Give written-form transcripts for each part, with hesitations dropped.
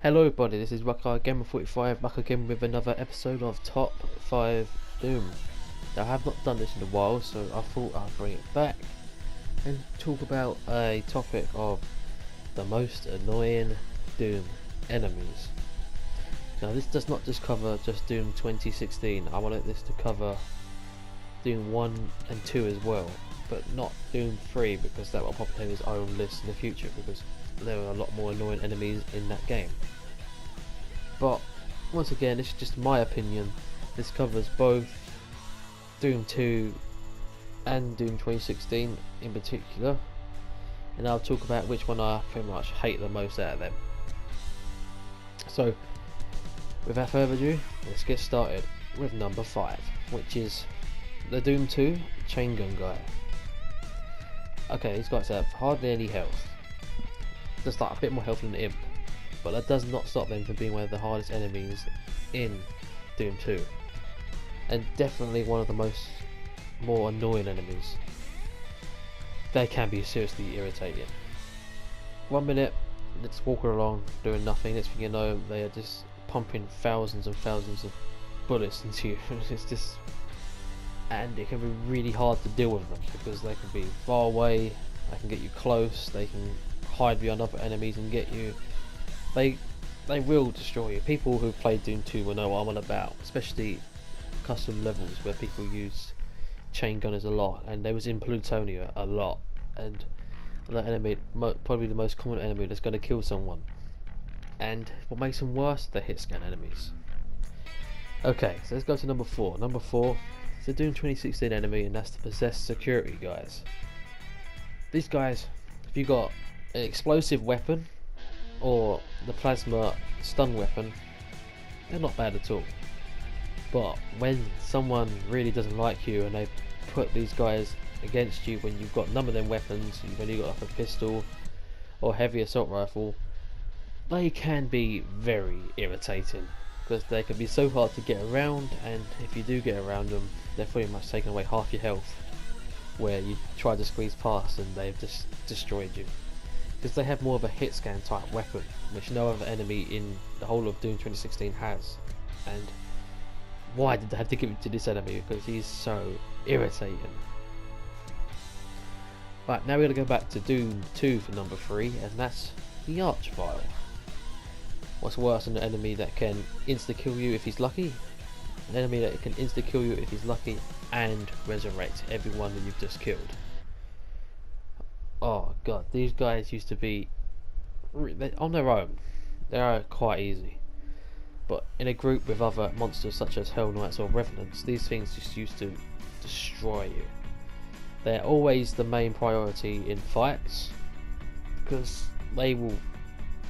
Hello everybody, this is Gamer45 back again with another episode of Top 5 Doom. Now I have not done this in a while, so I thought I'd bring it back and talk about a topic of the most annoying Doom enemies. Now this does not just cover just Doom 2016, I wanted this to cover Doom 1 and 2 as well, but not Doom 3 because that will probably have its own list in the future because there are a lot more annoying enemies in that game. But once again, this is just my opinion. This covers both Doom 2 and Doom 2016 in particular, and I'll talk about which one I pretty much hate the most out of them. So without further ado, let's get started with number 5, which is the Doom 2 Chaingunguy. Okay, these guys have hardly any health, just like a bit more health than the Imp, but that does not stop them from being one of the hardest enemies in Doom 2, and definitely one of the more annoying enemies. They can be seriously irritating. 1 minute it's walking along doing nothing, next thing you know they are just pumping thousands and thousands of bullets into you. It's just, and it can be really hard to deal with them because they can be far away, they can get you close, they can hide behind other enemies and get you. They will destroy you. People who played Doom 2 will know what I'm on about, especially custom levels where people use chain gunners a lot, and they was in Plutonia a lot, and that enemy, probably the most common enemy that's going to kill someone. And what makes them worse, they're hit scan enemies. Okay, so let's go to number 4. Number 4 is the Doom 2016 enemy, and that's the possessed security guys. These guys, if you got an explosive weapon or the plasma stun weapon, they're not bad at all. But when someone really doesn't like you and they put these guys against you when you've got none of them weapons, you've only got like a pistol or heavy assault rifle, they can be very irritating because they can be so hard to get around, and if you do get around them, they're pretty much taking away half your health where you try to squeeze past and they've just destroyed you. Because they have more of a hit scan type weapon, which no other enemy in the whole of Doom 2016 has. And why did they have to give it to this enemy? Because he's so irritating. Right, now we're going to go back to Doom 2 for number 3, and that's the Archvile. What's worse than an enemy that can insta-kill you if he's lucky? An enemy that can insta-kill you if he's lucky and resurrect everyone that you've just killed. Oh god, these guys used to be, on their own, they are quite easy, but in a group with other monsters such as Hell Knights or Revenants, these things just used to destroy you. They're always the main priority in fights because they will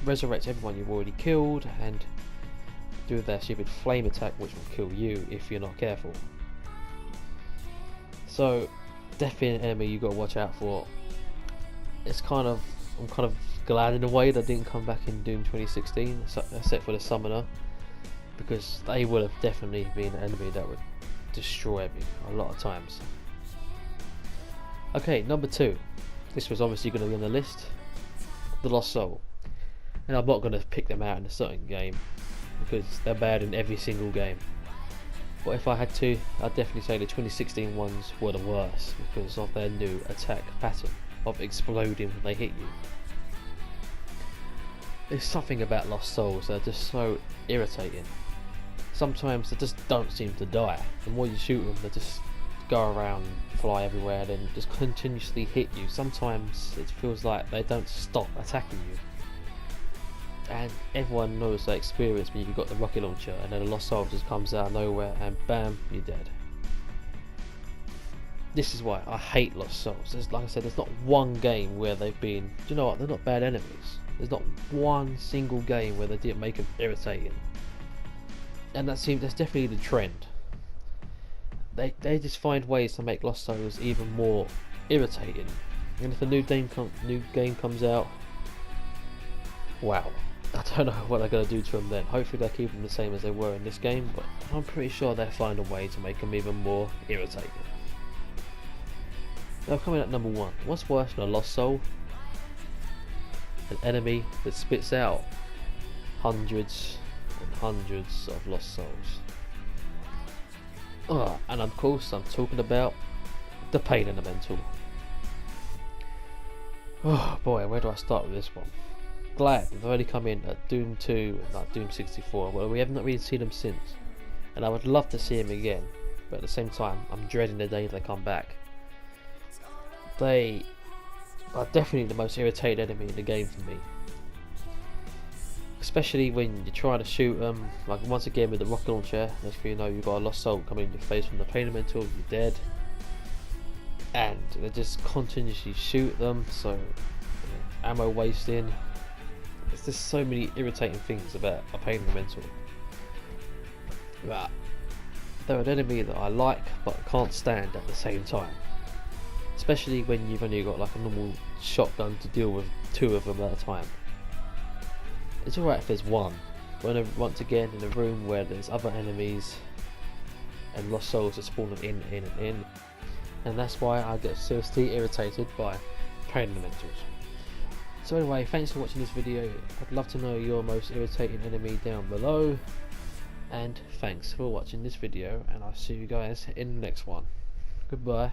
resurrect everyone you've already killed and do their stupid flame attack, which will kill you if you're not careful. So definitely an enemy you've got to watch out for. I'm kind of glad in a way that didn't come back in Doom 2016, except for the Summoner, because they would have definitely been an enemy that would destroy me a lot of times. Okay, number 2. This was obviously going to be on the list, the Lost Soul, and I'm not going to pick them out in a certain game because they're bad in every single game. But if I had to, I'd definitely say the 2016 ones were the worst because of their new attack pattern of exploding when they hit you. There's something about Lost Souls that are just so irritating. Sometimes they just don't seem to die. The more you shoot them, they just go around, fly everywhere, then just continuously hit you. Sometimes it feels like they don't stop attacking you. And everyone knows that experience when you've got the rocket launcher and then a Lost Soul just comes out of nowhere and bam, you're dead. This is why I hate Lost Souls. Like I said, there's not one game where they've been, do you know what, they're not bad enemies. There's not one single game where they didn't make them irritating. And that's definitely the trend. They just find ways to make Lost Souls even more irritating. And if a new game comes out, wow. I don't know what they're going to do to them then. Hopefully they'll keep them the same as they were in this game, but I'm pretty sure they'll find a way to make them even more irritating. Now coming at number 1, what's worse than a Lost Soul? An enemy that spits out hundreds and hundreds of lost souls. And of course I'm talking about the pain elemental. Oh boy, where do I start with this one? Glad they've only come in at Doom 2 and like Doom 64, well, we have not really seen them since, and I would love to see them again, but at the same time I'm dreading the day they come back. They are definitely the most irritating enemy in the game for me, especially when you're trying to shoot them, like once again with the rocket launcher. Next thing you know, you've got a lost soul coming in your face from the pain elemental, you're dead, and they just continuously shoot them, so ammo wasting. There's just so many irritating things about a pain elemental. But they're an enemy that I like but can't stand at the same time, especially when you've only got like a normal shotgun to deal with 2 of them at a time. It's alright if there's one, but once again in a room where there's other enemies and lost souls are spawning in, and that's why I get seriously irritated by pain elementals. So anyway, thanks for watching this video. I'd love to know your most irritating enemy down below, and thanks for watching this video, and I'll see you guys in the next one. Goodbye.